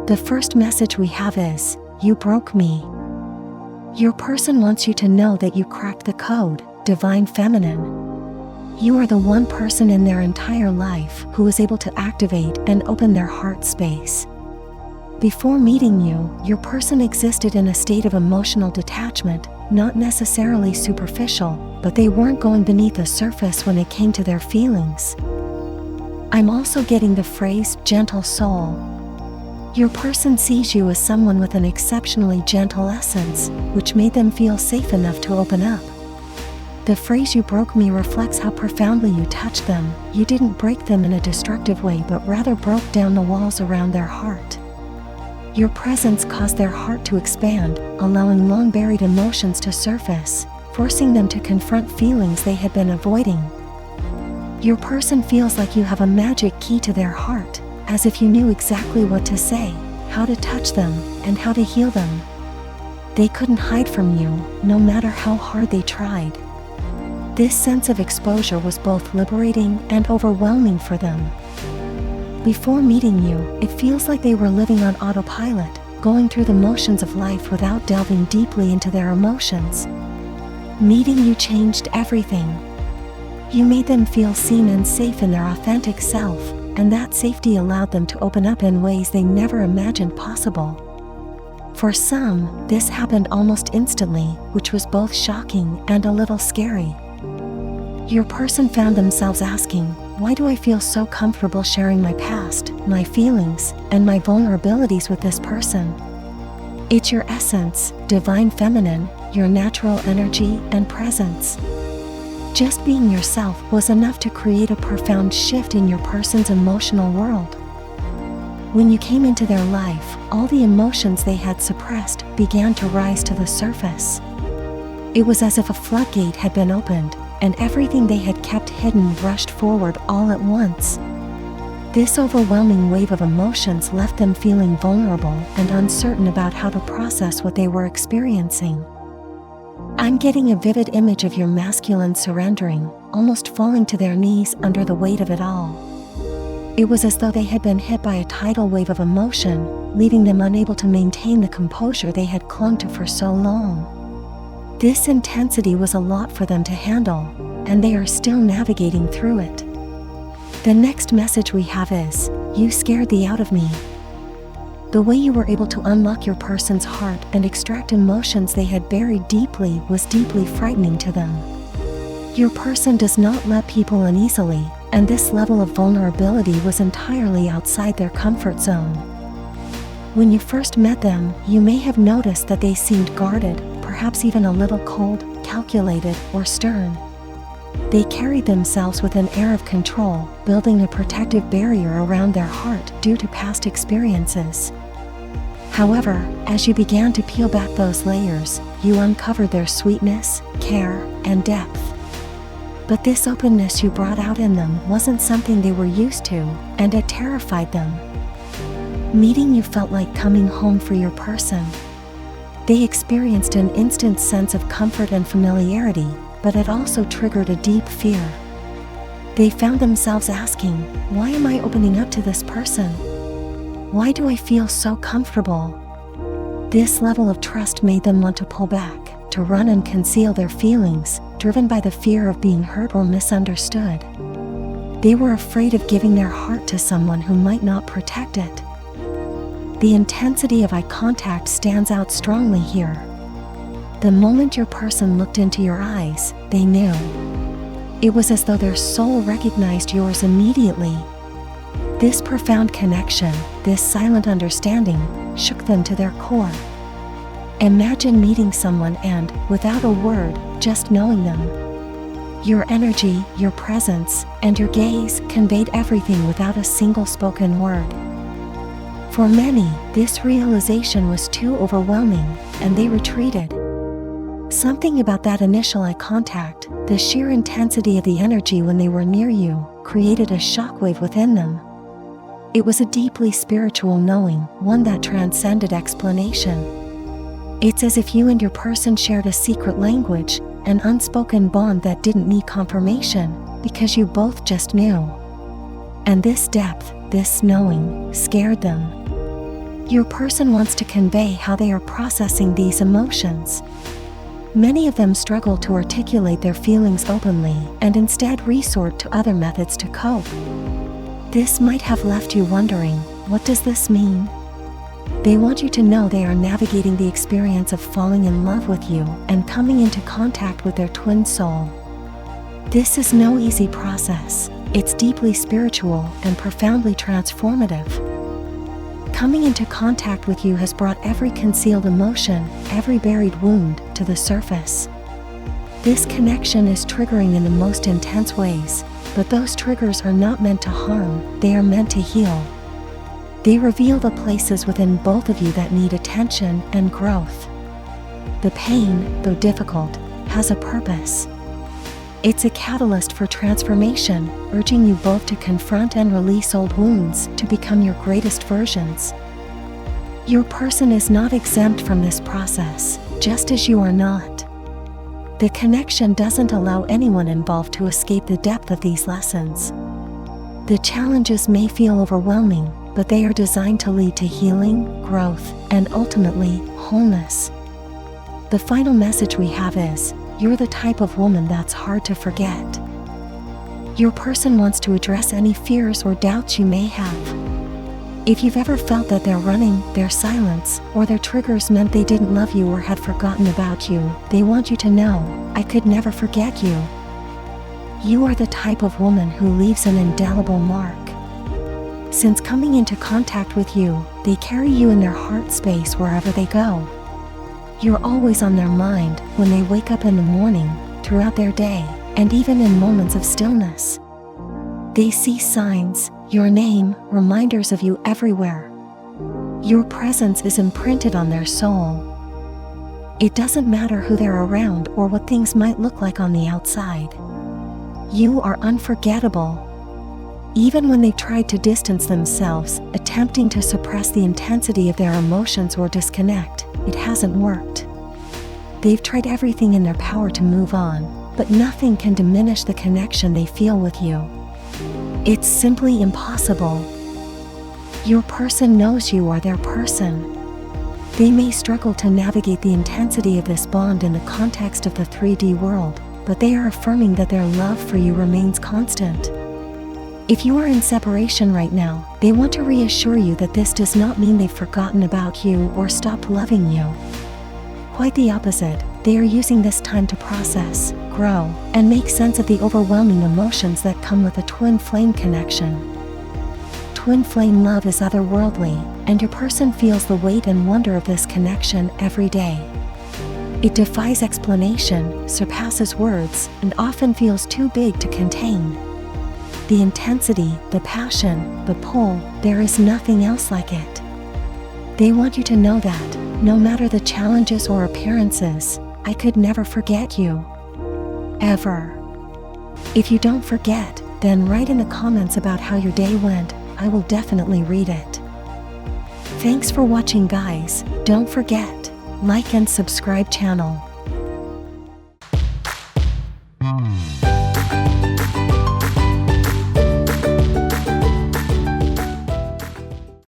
The first message we have is, "You broke me." Your person wants you to know that you cracked the code, divine feminine. You are the one person in their entire life who is able to activate and open their heart space. Before meeting you, your person existed in a state of emotional detachment, not necessarily superficial, but they weren't going beneath the surface when it came to their feelings. I'm also getting the phrase, gentle soul. Your person sees you as someone with an exceptionally gentle essence, which made them feel safe enough to open up. The phrase "you broke me" reflects how profoundly you touched them. You didn't break them in a destructive way, but rather broke down the walls around their heart. Your presence caused their heart to expand, allowing long-buried emotions to surface, forcing them to confront feelings they had been avoiding. Your person feels like you have a magic key to their heart, as if you knew exactly what to say, how to touch them, and how to heal them. They couldn't hide from you, no matter how hard they tried. This sense of exposure was both liberating and overwhelming for them. Before meeting you, it feels like they were living on autopilot, going through the motions of life without delving deeply into their emotions. Meeting you changed everything. You made them feel seen and safe in their authentic self, and that safety allowed them to open up in ways they never imagined possible. For some, this happened almost instantly, which was both shocking and a little scary. Your person found themselves asking, "Why do I feel so comfortable sharing my past, my feelings, and my vulnerabilities with this person?" It's your essence, divine feminine, your natural energy and presence. Just being yourself was enough to create a profound shift in your person's emotional world. When you came into their life, all the emotions they had suppressed began to rise to the surface. It was as if a floodgate had been opened, and everything they had kept hidden rushed forward all at once. This overwhelming wave of emotions left them feeling vulnerable and uncertain about how to process what they were experiencing. I'm getting a vivid image of your masculine surrendering, almost falling to their knees under the weight of it all. It was as though they had been hit by a tidal wave of emotion, leaving them unable to maintain the composure they had clung to for so long. This intensity was a lot for them to handle, and they are still navigating through it. The next message we have is, "You scared the out of me." The way you were able to unlock your person's heart and extract emotions they had buried deeply was deeply frightening to them. Your person does not let people in easily, and this level of vulnerability was entirely outside their comfort zone. When you first met them, you may have noticed that they seemed guarded, perhaps even a little cold, calculated, or stern. They carried themselves with an air of control, building a protective barrier around their heart due to past experiences. However, as you began to peel back those layers, you uncovered their sweetness, care, and depth. But this openness you brought out in them wasn't something they were used to, and it terrified them. Meeting you felt like coming home for your person. They experienced an instant sense of comfort and familiarity, but it also triggered a deep fear. They found themselves asking, "Why am I opening up to this person? Why do I feel so comfortable?" This level of trust made them want to pull back, to run and conceal their feelings, driven by the fear of being hurt or misunderstood. They were afraid of giving their heart to someone who might not protect it. The intensity of eye contact stands out strongly here. The moment your person looked into your eyes, they knew. It was as though their soul recognized yours immediately. This profound connection, this silent understanding, shook them to their core. Imagine meeting someone and, without a word, just knowing them. Your energy, your presence, and your gaze conveyed everything without a single spoken word. For many, this realization was too overwhelming, and they retreated. Something about that initial eye contact, the sheer intensity of the energy when they were near you, created a shockwave within them. It was a deeply spiritual knowing, one that transcended explanation. It's as if you and your person shared a secret language, an unspoken bond that didn't need confirmation, because you both just knew. And this depth, this knowing, scared them. Your person wants to convey how they are processing these emotions. Many of them struggle to articulate their feelings openly and instead resort to other methods to cope. This might have left you wondering, what does this mean? They want you to know they are navigating the experience of falling in love with you and coming into contact with their twin soul. This is no easy process. It's deeply spiritual and profoundly transformative. Coming into contact with you has brought every concealed emotion, every buried wound, to the surface. This connection is triggering in the most intense ways, but those triggers are not meant to harm, they are meant to heal. They reveal the places within both of you that need attention and growth. The pain, though difficult, has a purpose. It's a catalyst for transformation, urging you both to confront and release old wounds to become your greatest versions. Your person is not exempt from this process, just as you are not. The connection doesn't allow anyone involved to escape the depth of these lessons. The challenges may feel overwhelming, but they are designed to lead to healing, growth, and ultimately, wholeness. The final message we have is, you're the type of woman that's hard to forget. Your person wants to address any fears or doubts you may have. If you've ever felt that their running, their silence, or their triggers meant they didn't love you or had forgotten about you, they want you to know, I could never forget you. You are the type of woman who leaves an indelible mark. Since coming into contact with you, they carry you in their heart space wherever they go. You're always on their mind when they wake up in the morning, throughout their day, and even in moments of stillness. They see signs, your name, reminders of you everywhere. Your presence is imprinted on their soul. It doesn't matter who they're around or what things might look like on the outside. You are unforgettable. Even when they tried to distance themselves, attempting to suppress the intensity of their emotions or disconnect, it hasn't worked. They've tried everything in their power to move on, but nothing can diminish the connection they feel with you. It's simply impossible. Your person knows you are their person. They may struggle to navigate the intensity of this bond in the context of the 3D world, but they are affirming that their love for you remains constant. If you are in separation right now, they want to reassure you that this does not mean they've forgotten about you or stopped loving you. Quite the opposite, they are using this time to process, grow, and make sense of the overwhelming emotions that come with a twin flame connection. Twin flame love is otherworldly, and your person feels the weight and wonder of this connection every day. It defies explanation, surpasses words, and often feels too big to contain. The intensity, the passion, the pull, there is nothing else like it. They want you to know that, no matter the challenges or appearances, I could never forget you. Ever. If you don't forget, then write in the comments about how your day went. I will definitely read it. Thanks for watching, guys. Don't forget, like and subscribe channel.